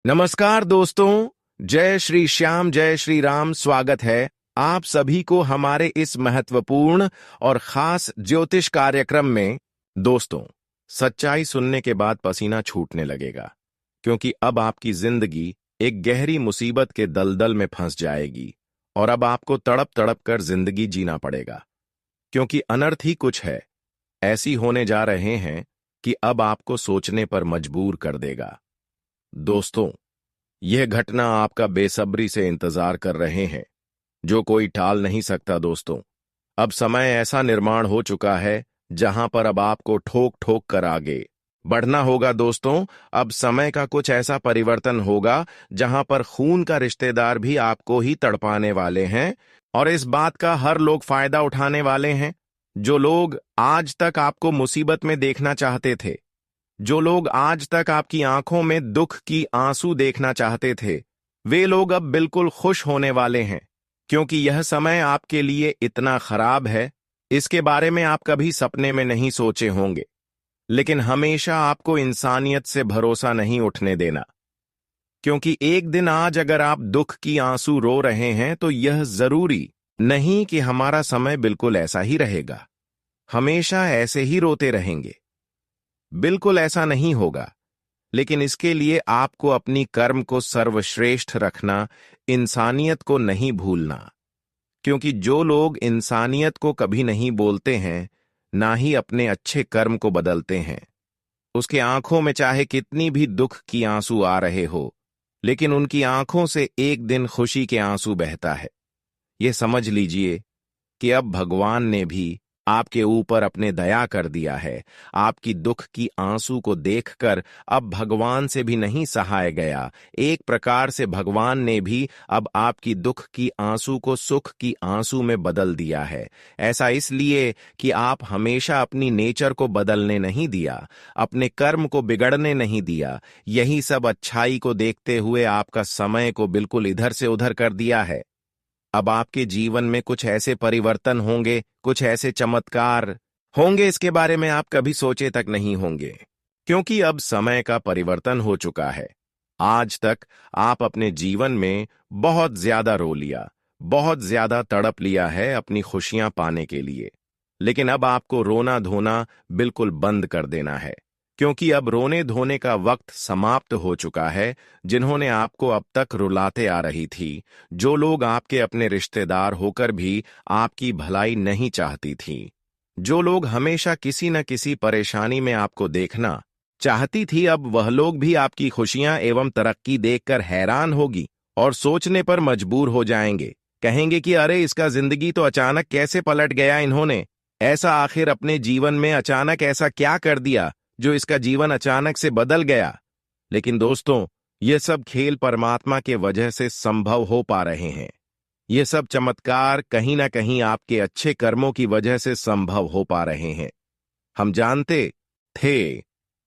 नमस्कार दोस्तों, जय श्री श्याम जय श्री राम। स्वागत है आप सभी को हमारे इस महत्वपूर्ण और खास ज्योतिष कार्यक्रम में। दोस्तों, सच्चाई सुनने के बाद पसीना छूटने लगेगा, क्योंकि अब आपकी जिंदगी एक गहरी मुसीबत के दलदल में फंस जाएगी और अब आपको तड़प तड़प कर जिंदगी जीना पड़ेगा, क्योंकि अनर्थ ही कुछ है ऐसी होने जा रहे हैं कि अब आपको सोचने पर मजबूर कर देगा। दोस्तों, यह घटना आपका बेसब्री से इंतजार कर रहे हैं, जो कोई टाल नहीं सकता। दोस्तों, अब समय ऐसा निर्माण हो चुका है जहां पर अब आपको ठोक ठोक कर आगे बढ़ना होगा। दोस्तों, अब समय का कुछ ऐसा परिवर्तन होगा जहां पर खून का रिश्तेदार भी आपको ही तड़पाने वाले हैं, और इस बात का हर लोग फायदा उठाने वाले हैं। जो लोग आज तक आपको मुसीबत में देखना चाहते थे, जो लोग आज तक आपकी आंखों में दुख की आंसू देखना चाहते थे, वे लोग अब बिल्कुल खुश होने वाले हैं, क्योंकि यह समय आपके लिए इतना खराब है, इसके बारे में आप कभी सपने में नहीं सोचे होंगे। लेकिन हमेशा आपको इंसानियत से भरोसा नहीं उठने देना, क्योंकि एक दिन आज अगर आप दुख की आंसू रो रहे हैं तो यह जरूरी नहीं कि हमारा समय बिल्कुल ऐसा ही रहेगा, हमेशा ऐसे ही रोते रहेंगे। बिल्कुल ऐसा नहीं होगा, लेकिन इसके लिए आपको अपनी कर्म को सर्वश्रेष्ठ रखना, इंसानियत को नहीं भूलना, क्योंकि जो लोग इंसानियत को कभी नहीं बोलते हैं, ना ही अपने अच्छे कर्म को बदलते हैं, उसके आंखों में चाहे कितनी भी दुख की आंसू आ रहे हो, लेकिन उनकी आंखों से एक दिन खुशी के आंसू बहता है। यह समझ लीजिए कि अब भगवान ने भी आपके ऊपर अपने दया कर दिया है। आपकी दुख की आंसू को देखकर अब भगवान से भी नहीं सहाय गया। एक प्रकार से भगवान ने भी अब आपकी दुख की आंसू को सुख की आंसू में बदल दिया है। ऐसा इसलिए कि आप हमेशा अपनी नेचर को बदलने नहीं दिया, अपने कर्म को बिगड़ने नहीं दिया। यही सब अच्छाई को देखते हुए आपका समय को बिल्कुल इधर से उधर कर दिया है। अब आपके जीवन में कुछ ऐसे परिवर्तन होंगे, कुछ ऐसे चमत्कार होंगे, इसके बारे में आप कभी सोचे तक नहीं होंगे, क्योंकि अब समय का परिवर्तन हो चुका है। आज तक आप अपने जीवन में बहुत ज्यादा रो लिया, बहुत ज्यादा तड़प लिया है अपनी खुशियां पाने के लिए, लेकिन अब आपको रोना धोना बिल्कुल बंद कर देना है, क्योंकि अब रोने धोने का वक्त समाप्त हो चुका है। जिन्होंने आपको अब तक रुलाते आ रही थी, जो लोग आपके अपने रिश्तेदार होकर भी आपकी भलाई नहीं चाहती थी, जो लोग हमेशा किसी न किसी परेशानी में आपको देखना चाहती थी, अब वह लोग भी आपकी खुशियां एवं तरक्की देखकर हैरान होगी और सोचने पर मजबूर हो जाएंगे। कहेंगे कि अरे, इसका जिंदगी तो अचानक कैसे पलट गया, इन्होंने ऐसा आखिर अपने जीवन में अचानक ऐसा क्या कर दिया जो इसका जीवन अचानक से बदल गया। लेकिन दोस्तों, ये सब खेल परमात्मा के वजह से संभव हो पा रहे हैं। ये सब चमत्कार कहीं ना कहीं आपके अच्छे कर्मों की वजह से संभव हो पा रहे हैं। हम जानते थे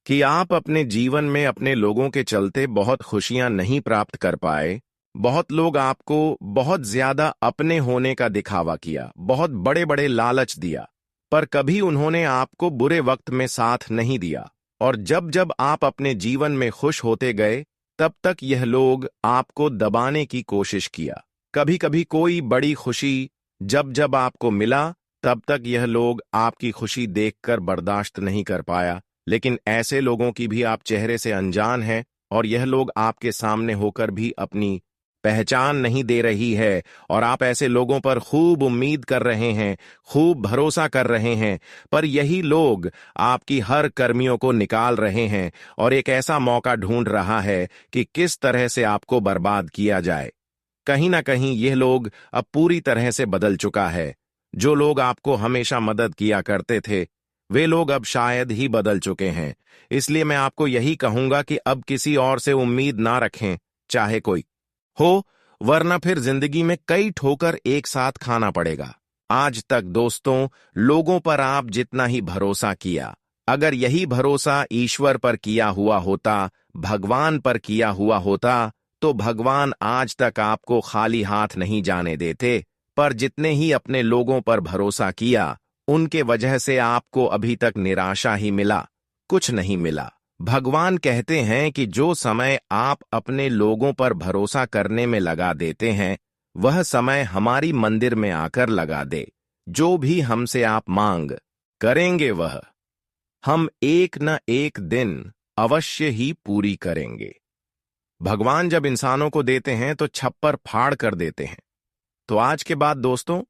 कि आप अपने जीवन में अपने लोगों के चलते बहुत खुशियां नहीं प्राप्त कर पाए। बहुत लोग आपको बहुत ज्यादा अपने होने का दिखावा किया, बहुत बड़े बड़े लालच दिया, पर कभी उन्होंने आपको बुरे वक्त में साथ नहीं दिया। और जब जब आप अपने जीवन में खुश होते गए, तब तक यह लोग आपको दबाने की कोशिश किया। कभी कभी कोई बड़ी खुशी जब जब आपको मिला, तब तक यह लोग आपकी खुशी देखकर बर्दाश्त नहीं कर पाया। लेकिन ऐसे लोगों की भी आप चेहरे से अनजान हैं, और यह लोग आपके सामने होकर भी अपनी पहचान नहीं दे रही है, और आप ऐसे लोगों पर खूब उम्मीद कर रहे हैं, खूब भरोसा कर रहे हैं, पर यही लोग आपकी हर कर्मियों को निकाल रहे हैं और एक ऐसा मौका ढूंढ रहा है कि किस तरह से आपको बर्बाद किया जाए। कहीं ना कहीं यह लोग अब पूरी तरह से बदल चुका है। जो लोग आपको हमेशा मदद किया करते थे, वे लोग अब शायद ही बदल चुके हैं। इसलिए मैं आपको यही कहूंगा कि अब किसी और से उम्मीद ना रखें, चाहे कोई हो, वरना फिर जिंदगी में कई ठोकर एक साथ खाना पड़ेगा। आज तक दोस्तों, लोगों पर आप जितना ही भरोसा किया, अगर यही भरोसा ईश्वर पर किया हुआ होता, भगवान पर किया हुआ होता, तो भगवान आज तक आपको खाली हाथ नहीं जाने देते। पर जितने ही अपने लोगों पर भरोसा किया, उनके वजह से आपको अभी तक निराशा ही मिला, कुछ नहीं मिला। भगवान कहते हैं कि जो समय आप अपने लोगों पर भरोसा करने में लगा देते हैं, वह समय हमारी मंदिर में आकर लगा दे। जो भी हमसे आप मांग करेंगे वह हम एक न एक दिन अवश्य ही पूरी करेंगे। भगवान जब इंसानों को देते हैं तो छप्पर फाड़ कर देते हैं। तो आज के बाद दोस्तों,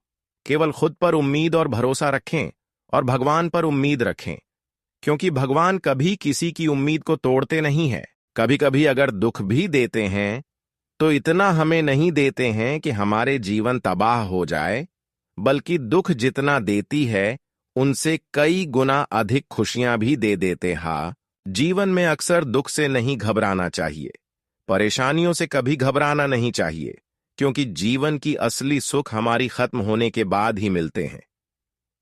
केवल खुद पर उम्मीद और भरोसा रखें और भगवान पर उम्मीद रखें, क्योंकि भगवान कभी किसी की उम्मीद को तोड़ते नहीं है। कभी कभी अगर दुख भी देते हैं तो इतना हमें नहीं देते हैं कि हमारे जीवन तबाह हो जाए, बल्कि दुख जितना देती है उनसे कई गुना अधिक खुशियां भी दे देते। हाँ, जीवन में अक्सर दुख से नहीं घबराना चाहिए, परेशानियों से कभी घबराना नहीं चाहिए, क्योंकि जीवन की असली सुख हमारी खत्म होने के बाद ही मिलते हैं।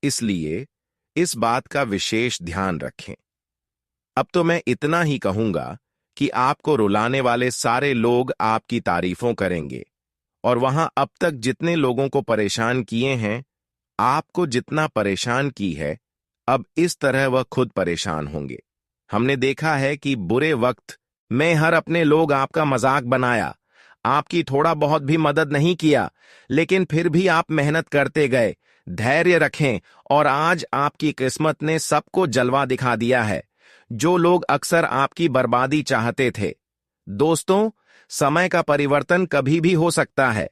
इसलिए इस बात का विशेष ध्यान रखें। अब तो मैं इतना ही कहूंगा कि आपको रुलाने वाले सारे लोग आपकी तारीफों करेंगे, और वहां अब तक जितने लोगों को परेशान किए हैं, आपको जितना परेशान की है, अब इस तरह वह खुद परेशान होंगे। हमने देखा है कि बुरे वक्त में हर अपने लोग आपका मजाक बनाया, आपकी थोड़ा बहुत भी मदद नहीं किया, लेकिन फिर भी आप मेहनत करते गए। धैर्य रखें और आज आपकी किस्मत ने सबको जलवा दिखा दिया है, जो लोग अक्सर आपकी बर्बादी चाहते थे। दोस्तों, समय का परिवर्तन कभी भी हो सकता है।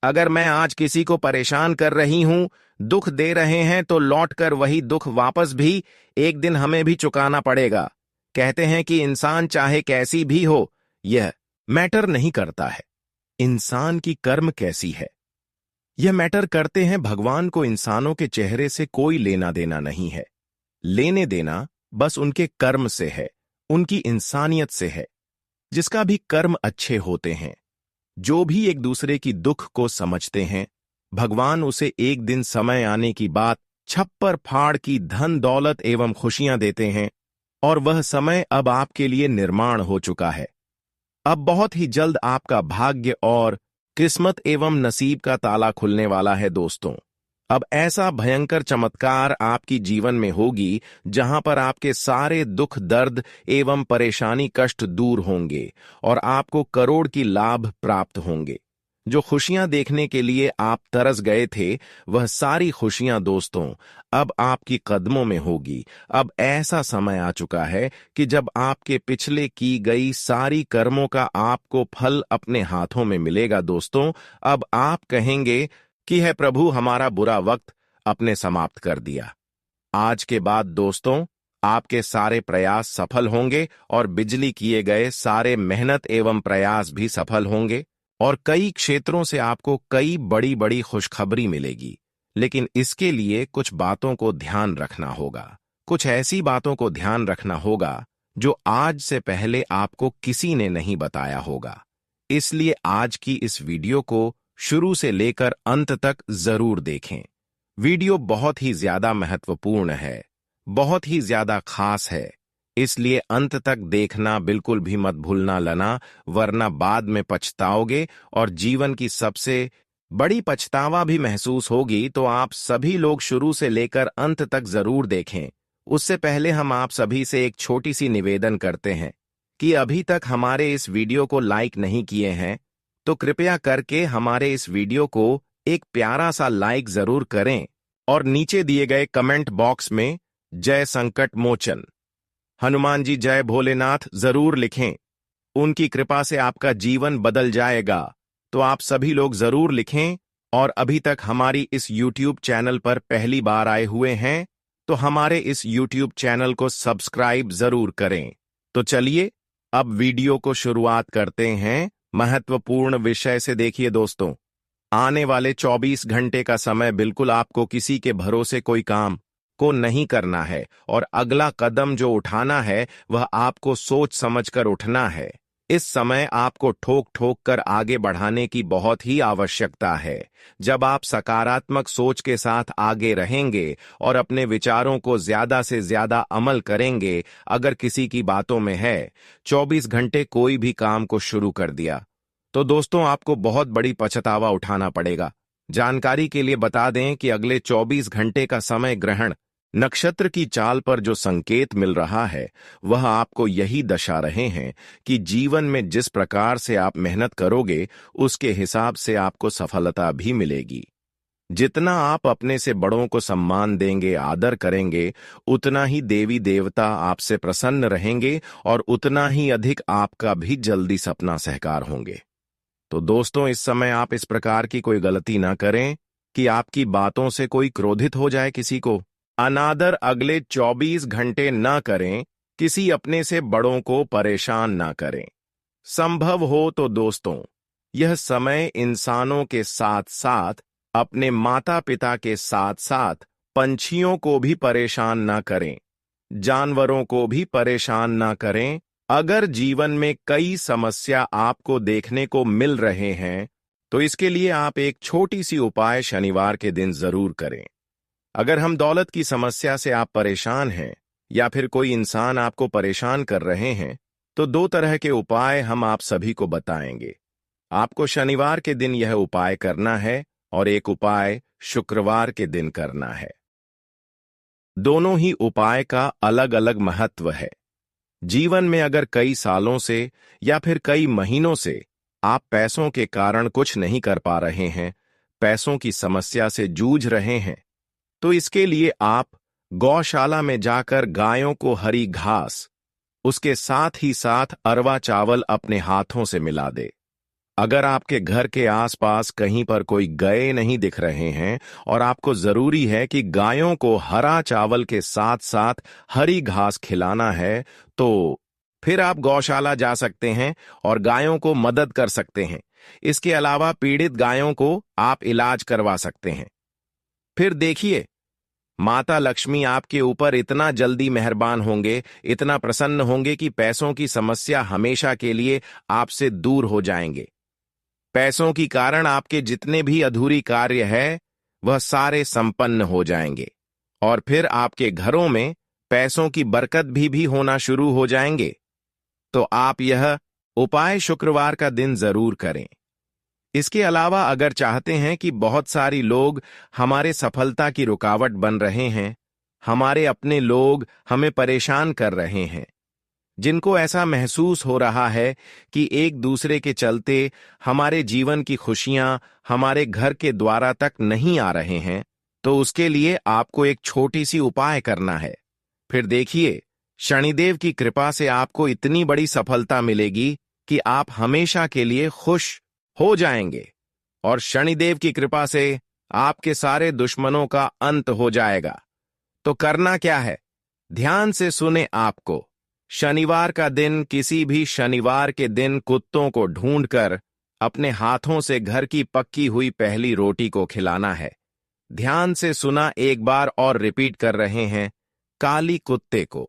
अगर मैं आज किसी को परेशान कर रही हूं, दुख दे रहे हैं, तो लौटकर वही दुख वापस भी एक दिन हमें भी चुकाना पड़ेगा। कहते हैं कि इंसान चाहे कैसी भी हो, यह मैटर नहीं करता है इंसान की कर्म कैसी है, यह मैटर करते हैं भगवान को इंसानों के चेहरे से कोई लेना देना नहीं है। लेने देना बस उनके कर्म से है, उनकी इंसानियत से है। जिसका भी कर्म अच्छे होते हैं, जो भी एक दूसरे की दुख को समझते हैं, भगवान उसे एक दिन समय आने की बात छप्पर फाड़ की धन दौलत एवं खुशियां देते हैं, और वह समय अब आपके लिए निर्माण हो चुका है। अब बहुत ही जल्द आपका भाग्य और किस्मत एवं नसीब का ताला खुलने वाला है। दोस्तों, अब ऐसा भयंकर चमत्कार आपकी जीवन में होगी जहां पर आपके सारे दुख दर्द एवं परेशानी कष्ट दूर होंगे और आपको करोड़ की लाभ प्राप्त होंगे। जो खुशियां देखने के लिए आप तरस गए थे, वह सारी खुशियां दोस्तों अब आपकी कदमों में होगी। अब ऐसा समय आ चुका है कि जब आपके पिछले की गई सारी कर्मों का आपको फल अपने हाथों में मिलेगा। दोस्तों, अब आप कहेंगे कि है प्रभु, हमारा बुरा वक्त अपने समाप्त कर दिया। आज के बाद दोस्तों, आपके सारे प्रयास सफल होंगे और बिजली किए गए सारे मेहनत एवं प्रयास भी सफल होंगे, और कई क्षेत्रों से आपको कई बड़ी बड़ी खुशखबरी मिलेगी। लेकिन इसके लिए कुछ बातों को ध्यान रखना होगा, कुछ ऐसी बातों को ध्यान रखना होगा जो आज से पहले आपको किसी ने नहीं बताया होगा। इसलिए आज की इस वीडियो को शुरू से लेकर अंत तक जरूर देखें। वीडियो बहुत ही ज्यादा महत्वपूर्ण है, बहुत ही ज्यादा खास है, इसलिए अंत तक देखना बिल्कुल भी मत भूलना लना, वरना बाद में पछताओगे और जीवन की सबसे बड़ी पछतावा भी महसूस होगी। तो आप सभी लोग शुरू से लेकर अंत तक जरूर देखें। उससे पहले हम आप सभी से एक छोटी सी निवेदन करते हैं कि अभी तक हमारे इस वीडियो को लाइक नहीं किए हैं, तो कृपया करके हमारे इस वीडियो को एक प्यारा सा लाइक जरूर करें और नीचे दिए गए कमेंट बॉक्स में जय संकट मोचन हनुमान जी जय भोलेनाथ जरूर लिखें। उनकी कृपा से आपका जीवन बदल जाएगा। तो आप सभी लोग जरूर लिखें, और अभी तक हमारी इस YouTube चैनल पर पहली बार आए हुए हैं तो हमारे इस YouTube चैनल को सब्सक्राइब जरूर करें। तो चलिए अब वीडियो को शुरुआत करते हैं महत्वपूर्ण विषय से। देखिए दोस्तों, आने वाले 24 घंटे का समय बिल्कुल आपको किसी के भरोसे कोई काम को नहीं करना है, और अगला कदम जो उठाना है वह आपको सोच समझकर उठना है। इस समय आपको ठोक ठोक कर आगे बढ़ाने की बहुत ही आवश्यकता है। जब आप सकारात्मक सोच के साथ आगे रहेंगे और अपने विचारों को ज्यादा से ज्यादा अमल करेंगे, अगर किसी की बातों में है 24 घंटे कोई भी काम को शुरू कर दिया, तो दोस्तों आपको बहुत बड़ी पछतावा उठाना पड़ेगा। जानकारी के लिए बता दें कि अगले 24 घंटे का समय ग्रहण नक्षत्र की चाल पर जो संकेत मिल रहा है वह आपको यही दर्शा रहे हैं कि जीवन में जिस प्रकार से आप मेहनत करोगे उसके हिसाब से आपको सफलता भी मिलेगी। जितना आप अपने से बड़ों को सम्मान देंगे, आदर करेंगे, उतना ही देवी देवता आपसे प्रसन्न रहेंगे और उतना ही अधिक आपका भी जल्दी सपना साकार होंगे। तो दोस्तों, इस समय आप इस प्रकार की कोई गलती ना करें कि आपकी बातों से कोई क्रोधित हो जाए, किसी को अनादर अगले 24 घंटे न करें, किसी अपने से बड़ों को परेशान ना करें। संभव हो तो दोस्तों, यह समय इंसानों के साथ साथ अपने माता पिता के साथ साथ पंछियों को भी परेशान ना करें, जानवरों को भी परेशान ना करें। अगर जीवन में कई समस्या आपको देखने को मिल रहे हैं तो इसके लिए आप एक छोटी सी उपाय शनिवार के दिन जरूर करें। अगर हम दौलत की समस्या से आप परेशान हैं या फिर कोई इंसान आपको परेशान कर रहे हैं तो 2 तरह के उपाय हम आप सभी को बताएंगे। आपको शनिवार के दिन यह उपाय करना है और एक उपाय शुक्रवार के दिन करना है। दोनों ही उपाय का अलग अलग महत्व है। जीवन में अगर कई सालों से या फिर कई महीनों से आप पैसों के कारण कुछ नहीं कर पा रहे हैं, पैसों की समस्या से जूझ रहे हैं, तो इसके लिए आप गौशाला में जाकर गायों को हरी घास, उसके साथ ही साथ अरवा चावल अपने हाथों से मिला दे। अगर आपके घर के आसपास कहीं पर कोई गाय नहीं दिख रहे हैं और आपको जरूरी है कि गायों को हरा चावल के साथ साथ हरी घास खिलाना है, तो फिर आप गौशाला जा सकते हैं और गायों को मदद कर सकते हैं। इसके अलावा पीड़ित गायों को आप इलाज करवा सकते हैं। फिर देखिए, माता लक्ष्मी आपके ऊपर इतना जल्दी मेहरबान होंगे, इतना प्रसन्न होंगे कि पैसों की समस्या हमेशा के लिए आपसे दूर हो जाएंगे। पैसों की कारण आपके जितने भी अधूरी कार्य है वह सारे संपन्न हो जाएंगे और फिर आपके घरों में पैसों की बरकत भी होना शुरू हो जाएंगे। तो आप यह उपाय शुक्रवार का दिन जरूर करें। इसके अलावा अगर चाहते हैं कि बहुत सारी लोग हमारे सफलता की रुकावट बन रहे हैं, हमारे अपने लोग हमें परेशान कर रहे हैं, जिनको ऐसा महसूस हो रहा है कि एक दूसरे के चलते हमारे जीवन की खुशियां हमारे घर के द्वारा तक नहीं आ रहे हैं, तो उसके लिए आपको एक छोटी सी उपाय करना है। फिर देखिए, शनिदेव की कृपा से आपको इतनी बड़ी सफलता मिलेगी कि आप हमेशा के लिए खुश हो जाएंगे और शनिदेव की कृपा से आपके सारे दुश्मनों का अंत हो जाएगा। तो करना क्या है, ध्यान से सुने। आपको शनिवार का दिन, किसी भी शनिवार के दिन कुत्तों को ढूंढकर अपने हाथों से घर की पक्की हुई पहली रोटी को खिलाना है। ध्यान से सुना, एक बार और रिपीट कर रहे हैं, काली कुत्ते को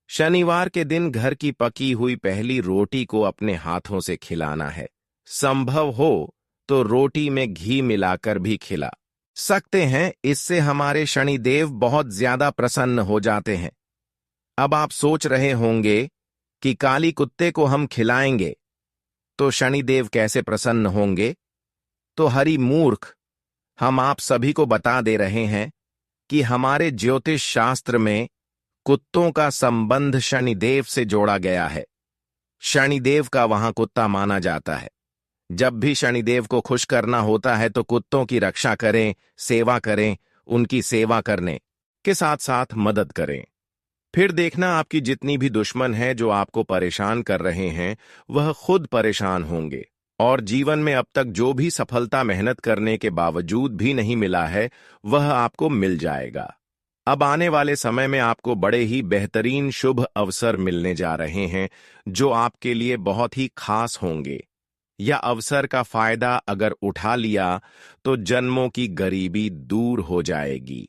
शनिवार के दिन घर की पकी हुई पहली रोटी को अपने हाथों से खिलाना है। संभव हो तो रोटी में घी मिलाकर भी खिला सकते हैं, इससे हमारे शनिदेव बहुत ज्यादा प्रसन्न हो जाते हैं। अब आप सोच रहे होंगे कि काली कुत्ते को हम खिलाएंगे तो शनिदेव कैसे प्रसन्न होंगे? तो हरि मूर्ख, हम आप सभी को बता दे रहे हैं कि हमारे ज्योतिष शास्त्र में कुत्तों का संबंध शनिदेव से जोड़ा गया है। शनिदेव का वहां कुत्ता माना जाता है। जब भी शनिदेव को खुश करना होता है तो कुत्तों की रक्षा करें, सेवा करें, उनकी सेवा करने के साथ साथ मदद करें। फिर देखना, आपकी जितनी भी दुश्मन है जो आपको परेशान कर रहे हैं वह खुद परेशान होंगे और जीवन में अब तक जो भी सफलता मेहनत करने के बावजूद भी नहीं मिला है वह आपको मिल जाएगा। अब आने वाले समय में आपको बड़े ही बेहतरीन शुभ अवसर मिलने जा रहे हैं जो आपके लिए बहुत ही खास होंगे। यह अवसर का फायदा अगर उठा लिया तो जन्मों की गरीबी दूर हो जाएगी।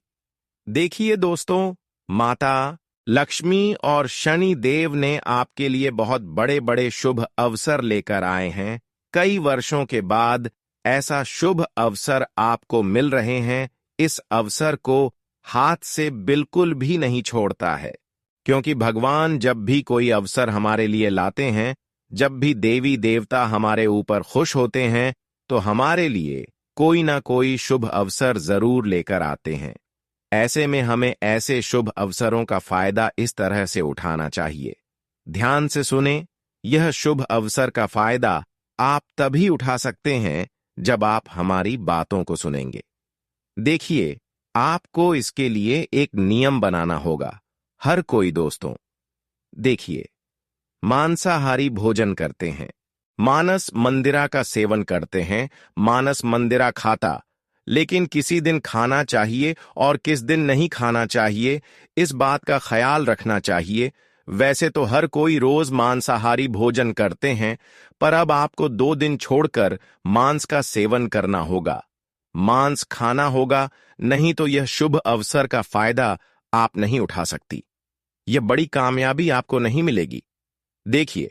देखिए दोस्तों, माता लक्ष्मी और शनि देव ने आपके लिए बहुत बड़े बड़े शुभ अवसर लेकर आए हैं। कई वर्षों के बाद ऐसा शुभ अवसर आपको मिल रहे हैं। इस अवसर को हाथ से बिल्कुल भी नहीं छोड़ता है, क्योंकि भगवान जब भी कोई अवसर हमारे लिए लाते हैं, जब भी देवी देवता हमारे ऊपर खुश होते हैं, तो हमारे लिए कोई ना कोई शुभ अवसर जरूर लेकर आते हैं। ऐसे में हमें ऐसे शुभ अवसरों का फायदा इस तरह से उठाना चाहिए। ध्यान से सुने, यह शुभ अवसर का फायदा आप तभी उठा सकते हैं जब आप हमारी बातों को सुनेंगे। देखिए, आपको इसके लिए एक नियम बनाना होगा। हर कोई दोस्तों, देखिए, मांसाहारी भोजन करते हैं, मानस मंदिरा का सेवन करते हैं, मानस मंदिरा खाता, लेकिन किसी दिन खाना चाहिए और किस दिन नहीं खाना चाहिए, इस बात का ख्याल रखना चाहिए। वैसे तो हर कोई रोज मांसाहारी भोजन करते हैं, पर अब आपको 2 दिन छोड़कर मांस का सेवन करना होगा। मांस खाना होगा, नहीं तो यह शुभ अवसर का फायदा आप नहीं उठा सकती। यह बड़ी कामयाबी आपको नहीं मिलेगी। देखिए,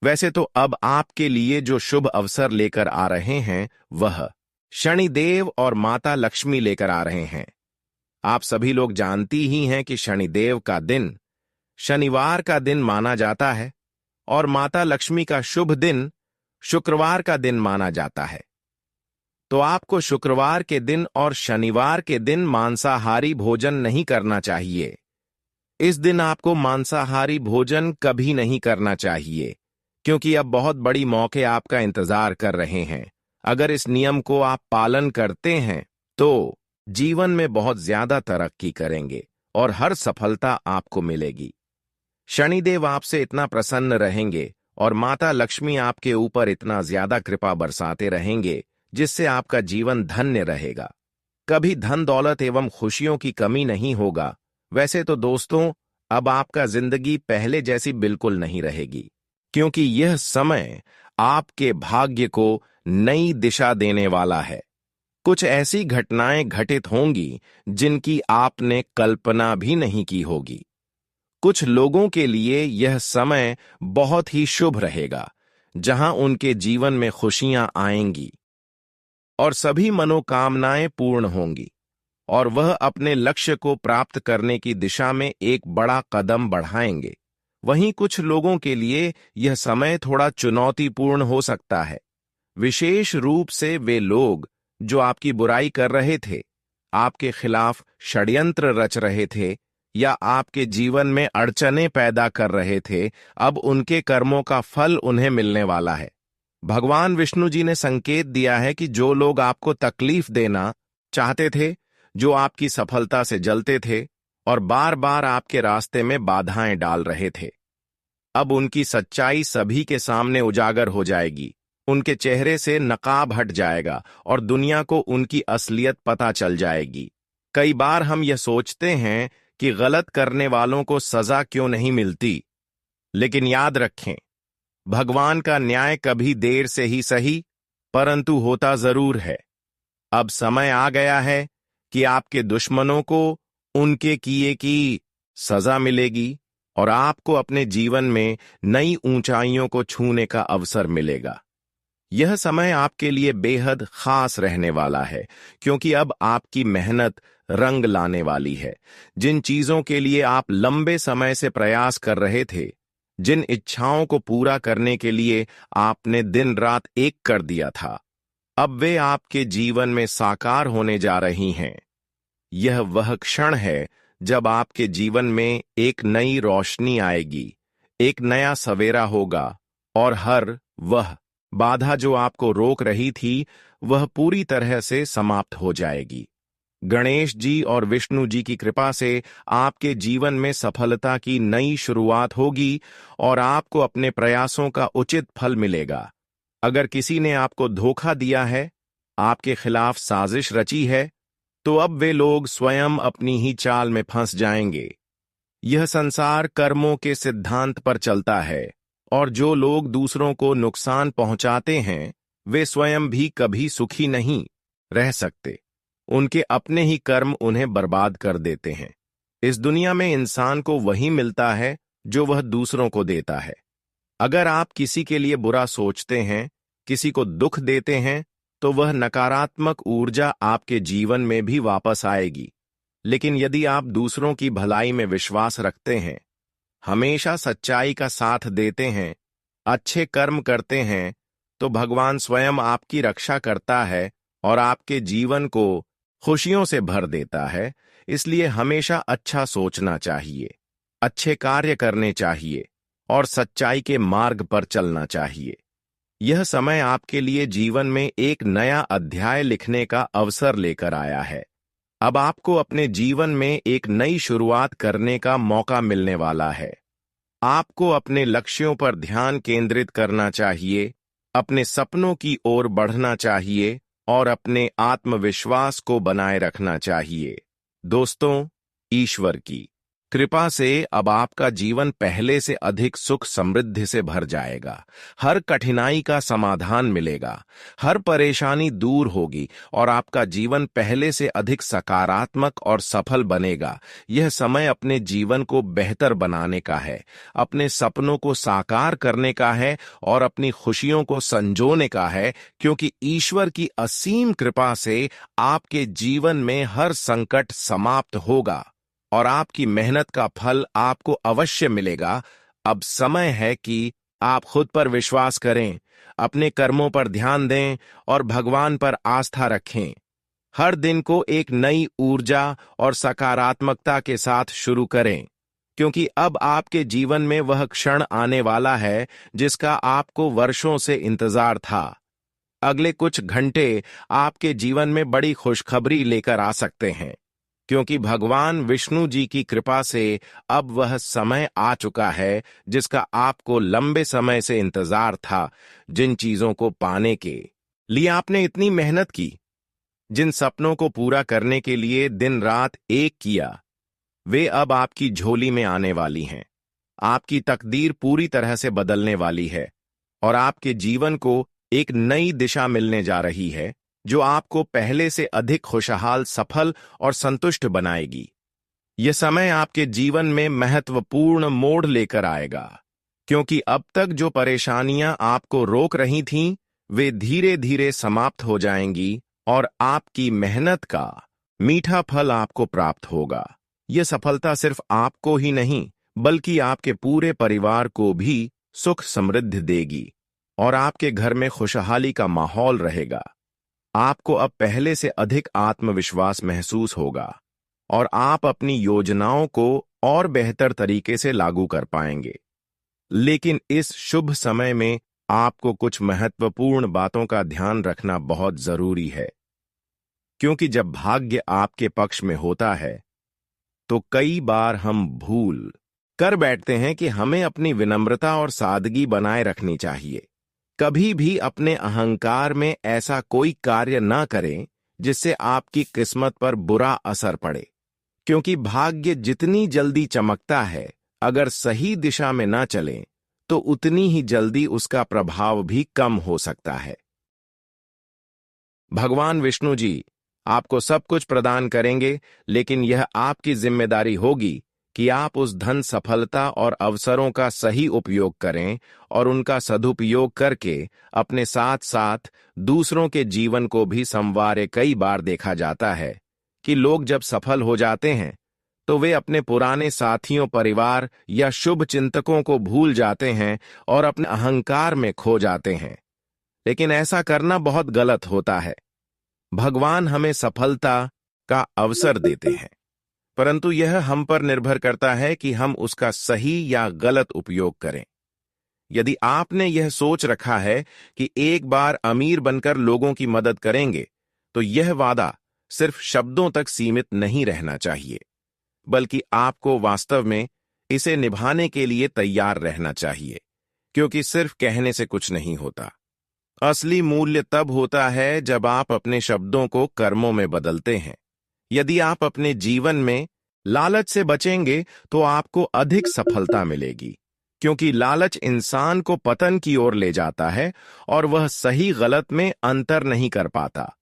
वैसे तो अब आपके लिए जो शुभ अवसर लेकर आ रहे हैं वह शनिदेव और माता लक्ष्मी लेकर आ रहे हैं। आप सभी लोग जानती ही हैं कि शनिदेव का दिन शनिवार का दिन माना जाता है और माता लक्ष्मी का शुभ दिन शुक्रवार का दिन माना जाता है। तो आपको शुक्रवार के दिन और शनिवार के दिन मांसाहारी भोजन नहीं करना चाहिए। इस दिन आपको मांसाहारी भोजन कभी नहीं करना चाहिए, क्योंकि अब बहुत बड़ी मौके आपका इंतजार कर रहे हैं। अगर इस नियम को आप पालन करते हैं तो जीवन में बहुत ज्यादा तरक्की करेंगे और हर सफलता आपको मिलेगी। शनिदेव आपसे इतना प्रसन्न रहेंगे और माता लक्ष्मी आपके ऊपर इतना ज्यादा कृपा बरसाते रहेंगे, जिससे आपका जीवन धन्य रहेगा। कभी धन दौलत एवं खुशियों की कमी नहीं होगा। वैसे तो दोस्तों, अब आपका जिंदगी पहले जैसी बिल्कुल नहीं रहेगी, क्योंकि यह समय आपके भाग्य को नई दिशा देने वाला है। कुछ ऐसी घटनाएं घटित होंगी जिनकी आपने कल्पना भी नहीं की होगी। कुछ लोगों के लिए यह समय बहुत ही शुभ रहेगा, जहां उनके जीवन में खुशियां आएंगी और सभी मनोकामनाएं पूर्ण होंगी और वह अपने लक्ष्य को प्राप्त करने की दिशा में एक बड़ा कदम बढ़ाएंगे। वहीं कुछ लोगों के लिए यह समय थोड़ा चुनौतीपूर्ण हो सकता है, विशेष रूप से वे लोग जो आपकी बुराई कर रहे थे, आपके खिलाफ षड्यंत्र रच रहे थे या आपके जीवन में अड़चनें पैदा कर रहे थे। अब उनके कर्मों का फल उन्हें मिलने वाला है। भगवान विष्णु जी ने संकेत दिया है कि जो लोग आपको तकलीफ देना चाहते थे, जो आपकी सफलता से जलते थे और बार बार आपके रास्ते में बाधाएं डाल रहे थे, अब उनकी सच्चाई सभी के सामने उजागर हो जाएगी। उनके चेहरे से नकाब हट जाएगा और दुनिया को उनकी असलियत पता चल जाएगी। कई बार हम यह सोचते हैं कि गलत करने वालों को सजा क्यों नहीं मिलती, लेकिन याद रखें, भगवान का न्याय कभी देर से ही सही, परंतु होता जरूर है। अब समय आ गया है कि आपके दुश्मनों को उनके किए की सजा मिलेगी और आपको अपने जीवन में नई ऊंचाइयों को छूने का अवसर मिलेगा। यह समय आपके लिए बेहद खास रहने वाला है, क्योंकि अब आपकी मेहनत रंग लाने वाली है। जिन चीजों के लिए आप लंबे समय से प्रयास कर रहे थे, जिन इच्छाओं को पूरा करने के लिए आपने दिन रात एक कर दिया था, अब वे आपके जीवन में साकार होने जा रही हैं। यह वह क्षण है जब आपके जीवन में एक नई रोशनी आएगी, एक नया सवेरा होगा और हर वह बाधा जो आपको रोक रही थी, वह पूरी तरह से समाप्त हो जाएगी। गणेश जी और विष्णु जी की कृपा से आपके जीवन में सफलता की नई शुरुआत होगी और आपको अपने प्रयासों का उचित फल मिलेगा। अगर किसी ने आपको धोखा दिया है, आपके खिलाफ साजिश रची है, तो अब वे लोग स्वयं अपनी ही चाल में फंस जाएंगे। यह संसार कर्मों के सिद्धांत पर चलता है और जो लोग दूसरों को नुकसान पहुंचाते हैं, वे स्वयं भी कभी सुखी नहीं रह सकते। उनके अपने ही कर्म उन्हें बर्बाद कर देते हैं। इस दुनिया में इंसान को वही मिलता है जो वह दूसरों को देता है। अगर आप किसी के लिए बुरा सोचते हैं, किसी को दुख देते हैं, तो वह नकारात्मक ऊर्जा आपके जीवन में भी वापस आएगी। लेकिन यदि आप दूसरों की भलाई में विश्वास रखते हैं, हमेशा सच्चाई का साथ देते हैं, अच्छे कर्म करते हैं, तो भगवान स्वयं आपकी रक्षा करता है और आपके जीवन को खुशियों से भर देता है। इसलिए हमेशा अच्छा सोचना चाहिए, अच्छे कार्य करने चाहिए और सच्चाई के मार्ग पर चलना चाहिए। यह समय आपके लिए जीवन में एक नया अध्याय लिखने का अवसर लेकर आया है। अब आपको अपने जीवन में एक नई शुरुआत करने का मौका मिलने वाला है। आपको अपने लक्ष्यों पर ध्यान केंद्रित करना चाहिए, अपने सपनों की ओर बढ़ना चाहिए और अपने आत्मविश्वास को बनाए रखना चाहिए। दोस्तों, ईश्वर की कृपा से अब आपका जीवन पहले से अधिक सुख समृद्धि से भर जाएगा। हर कठिनाई का समाधान मिलेगा, हर परेशानी दूर होगी और आपका जीवन पहले से अधिक सकारात्मक और सफल बनेगा। यह समय अपने जीवन को बेहतर बनाने का है, अपने सपनों को साकार करने का है और अपनी खुशियों को संजोने का है, क्योंकि ईश्वर की असीम कृपा से आपके जीवन में हर संकट समाप्त होगा और आपकी मेहनत का फल आपको अवश्य मिलेगा। अब समय है कि आप खुद पर विश्वास करें, अपने कर्मों पर ध्यान दें और भगवान पर आस्था रखें। हर दिन को एक नई ऊर्जा और सकारात्मकता के साथ शुरू करें, क्योंकि अब आपके जीवन में वह क्षण आने वाला है जिसका आपको वर्षों से इंतजार था। अगले कुछ घंटे आपके जीवन में बड़ी खुशखबरी लेकर आ सकते हैं, क्योंकि भगवान विष्णु जी की कृपा से अब वह समय आ चुका है जिसका आपको लंबे समय से इंतजार था। जिन चीजों को पाने के लिए आपने इतनी मेहनत की, जिन सपनों को पूरा करने के लिए दिन रात एक किया, वे अब आपकी झोली में आने वाली हैं। आपकी तकदीर पूरी तरह से बदलने वाली है और आपके जीवन को एक नई दिशा मिलने जा रही है, जो आपको पहले से अधिक खुशहाल, सफल और संतुष्ट बनाएगी। यह समय आपके जीवन में महत्वपूर्ण मोड़ लेकर आएगा, क्योंकि अब तक जो परेशानियां आपको रोक रही थीं, वे धीरे धीरे समाप्त हो जाएंगी और आपकी मेहनत का मीठा फल आपको प्राप्त होगा। यह सफलता सिर्फ आपको ही नहीं, बल्कि आपके पूरे परिवार को भी सुख समृद्धि देगी और आपके घर में खुशहाली का माहौल रहेगा। आपको अब पहले से अधिक आत्मविश्वास महसूस होगा और आप अपनी योजनाओं को और बेहतर तरीके से लागू कर पाएंगे। लेकिन इस शुभ समय में आपको कुछ महत्वपूर्ण बातों का ध्यान रखना बहुत जरूरी है, क्योंकि जब भाग्य आपके पक्ष में होता है तो कई बार हम भूल कर बैठते हैं कि हमें अपनी विनम्रता और सादगी बनाए रखनी चाहिए। कभी भी अपने अहंकार में ऐसा कोई कार्य ना करें जिससे आपकी किस्मत पर बुरा असर पड़े, क्योंकि भाग्य जितनी जल्दी चमकता है, अगर सही दिशा में ना चलें तो उतनी ही जल्दी उसका प्रभाव भी कम हो सकता है। भगवान विष्णु जी आपको सब कुछ प्रदान करेंगे, लेकिन यह आपकी जिम्मेदारी होगी कि आप उस धन, सफलता और अवसरों का सही उपयोग करें और उनका सदुपयोग करके अपने साथ साथ दूसरों के जीवन को भी संवारें। कई बार देखा जाता है कि लोग जब सफल हो जाते हैं तो वे अपने पुराने साथियों, परिवार या शुभ चिंतकों को भूल जाते हैं और अपने अहंकार में खो जाते हैं। लेकिन ऐसा करना बहुत गलत होता है। भगवान हमें सफलता का अवसर देते हैं, परंतु यह हम पर निर्भर करता है कि हम उसका सही या गलत उपयोग करें। यदि आपने यह सोच रखा है कि एक बार अमीर बनकर लोगों की मदद करेंगे, तो यह वादा सिर्फ शब्दों तक सीमित नहीं रहना चाहिए, बल्कि आपको वास्तव में इसे निभाने के लिए तैयार रहना चाहिए, क्योंकि सिर्फ कहने से कुछ नहीं होता। असली मूल्य तब होता है जब आप अपने शब्दों को कर्मों में बदलते हैं। यदि आप अपने जीवन में लालच से बचेंगे तो आपको अधिक सफलता मिलेगी, क्योंकि लालच इंसान को पतन की ओर ले जाता है और वह सही गलत में अंतर नहीं कर पाता।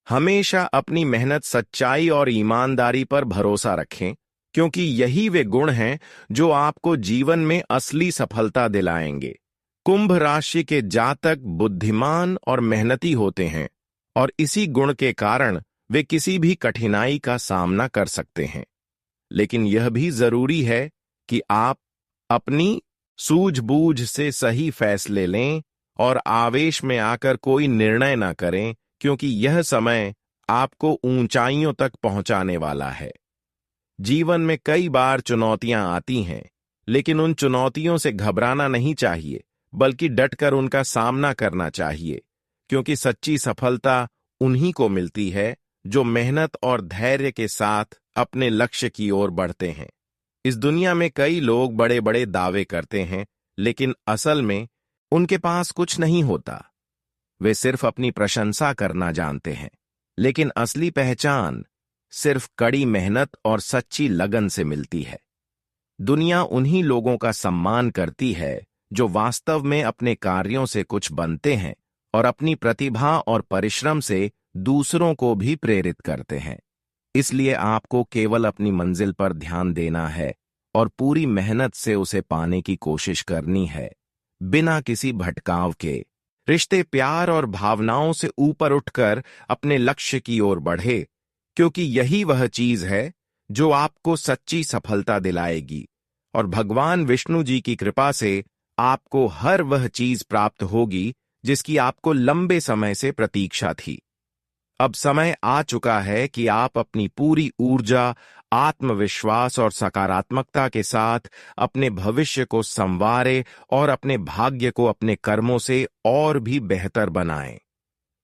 हमेशा अपनी मेहनत, सच्चाई और ईमानदारी पर भरोसा रखें, क्योंकि यही वे गुण हैं जो आपको जीवन में असली सफलता दिलाएंगे। कुंभ राशि के जातक बुद्धिमान और मेहनती होते हैं और इसी गुण के कारण वे किसी भी कठिनाई का सामना कर सकते हैं। लेकिन यह भी जरूरी है कि आप अपनी सूझबूझ से सही फैसले लें और आवेश में आकर कोई निर्णय ना करें, क्योंकि यह समय आपको ऊंचाइयों तक पहुंचाने वाला है। जीवन में कई बार चुनौतियां आती हैं, लेकिन उन चुनौतियों से घबराना नहीं चाहिए, बल्कि डटकर उनका सामना करना चाहिए, क्योंकि सच्ची सफलता उन्हीं को मिलती है जो मेहनत और धैर्य के साथ अपने लक्ष्य की ओर बढ़ते हैं। इस दुनिया में कई लोग बड़े बड़े दावे करते हैं, लेकिन असल में उनके पास कुछ नहीं होता। वे सिर्फ अपनी प्रशंसा करना जानते हैं, लेकिन असली पहचान सिर्फ कड़ी मेहनत और सच्ची लगन से मिलती है। दुनिया उन्हीं लोगों का सम्मान करती है जो वास्तव में अपने कार्यों से कुछ बनते हैं और अपनी प्रतिभा और परिश्रम से दूसरों को भी प्रेरित करते हैं। इसलिए आपको केवल अपनी मंजिल पर ध्यान देना है और पूरी मेहनत से उसे पाने की कोशिश करनी है, बिना किसी भटकाव के। रिश्ते, प्यार और भावनाओं से ऊपर उठकर अपने लक्ष्य की ओर बढ़े, क्योंकि यही वह चीज है जो आपको सच्ची सफलता दिलाएगी। और भगवान विष्णु जी की कृपा से आपको हर वह चीज प्राप्त होगी जिसकी आपको लंबे समय से प्रतीक्षा थी। अब समय आ चुका है कि आप अपनी पूरी ऊर्जा, आत्मविश्वास और सकारात्मकता के साथ अपने भविष्य को संवारें और अपने भाग्य को अपने कर्मों से और भी बेहतर बनाएं।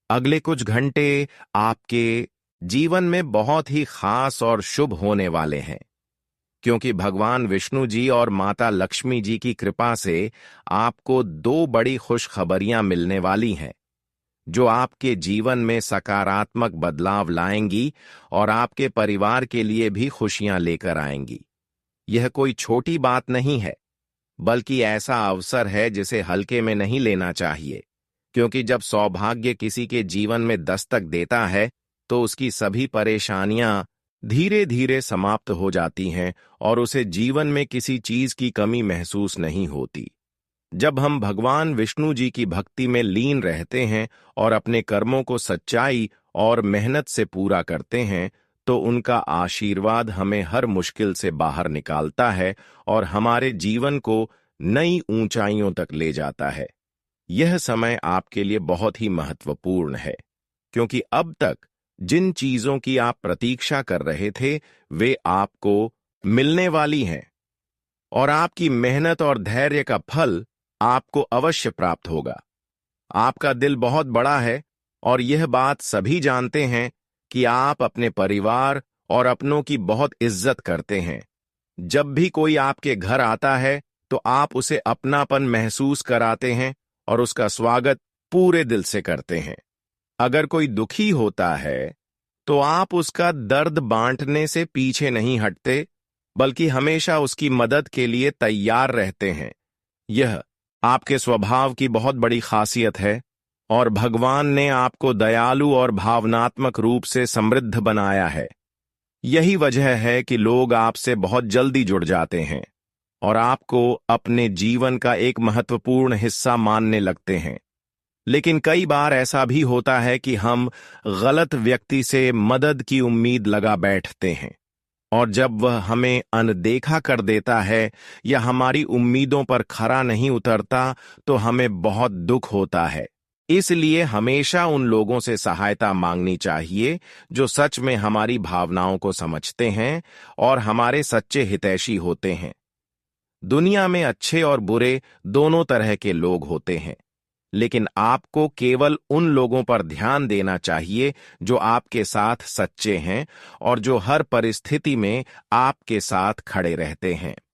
अगले कुछ घंटे आपके जीवन में बहुत ही खास और शुभ होने वाले हैं, क्योंकि भगवान विष्णु जी और माता लक्ष्मी जी की कृपा से आपको दो बड़ी खुशखबरियां मिलने वाली हैं, जो आपके जीवन में सकारात्मक बदलाव लाएंगी और आपके परिवार के लिए भी खुशियां लेकर आएंगी। यह कोई छोटी बात नहीं है, बल्कि ऐसा अवसर है जिसे हल्के में नहीं लेना चाहिए, क्योंकि जब सौभाग्य किसी के जीवन में दस्तक देता है तो उसकी सभी परेशानियां धीरे धीरे समाप्त हो जाती हैं और उसे जीवन में किसी चीज की कमी महसूस नहीं होती। जब हम भगवान विष्णु जी की भक्ति में लीन रहते हैं और अपने कर्मों को सच्चाई और मेहनत से पूरा करते हैं, तो उनका आशीर्वाद हमें हर मुश्किल से बाहर निकालता है और हमारे जीवन को नई ऊंचाइयों तक ले जाता है। यह समय आपके लिए बहुत ही महत्वपूर्ण है, क्योंकि अब तक जिन चीजों की आप प्रतीक्षा कर रहे थे वे आपको मिलने वाली हैं, और आपकी मेहनत और धैर्य का फल आपको अवश्य प्राप्त होगा। आपका दिल बहुत बड़ा है और यह बात सभी जानते हैं कि आप अपने परिवार और अपनों की बहुत इज्जत करते हैं। जब भी कोई आपके घर आता है तो आप उसे अपनापन महसूस कराते हैं और उसका स्वागत पूरे दिल से करते हैं। अगर कोई दुखी होता है तो आप उसका दर्द बांटने से पीछे नहीं हटते, बल्कि हमेशा उसकी मदद के लिए तैयार रहते हैं। यह आपके स्वभाव की बहुत बड़ी खासियत है और भगवान ने आपको दयालु और भावनात्मक रूप से समृद्ध बनाया है। यही वजह है कि लोग आपसे बहुत जल्दी जुड़ जाते हैं और आपको अपने जीवन का एक महत्वपूर्ण हिस्सा मानने लगते हैं। लेकिन कई बार ऐसा भी होता है कि हम गलत व्यक्ति से मदद की उम्मीद लगा बैठते हैं, और जब वह हमें अनदेखा कर देता है या हमारी उम्मीदों पर खरा नहीं उतरता तो हमें बहुत दुख होता है। इसलिए हमेशा उन लोगों से सहायता मांगनी चाहिए जो सच में हमारी भावनाओं को समझते हैं और हमारे सच्चे हितैषी होते हैं। दुनिया में अच्छे और बुरे दोनों तरह के लोग होते हैं, लेकिन आपको केवल उन लोगों पर ध्यान देना चाहिए जो आपके साथ सच्चे हैं और जो हर परिस्थिति में आपके साथ खड़े रहते हैं।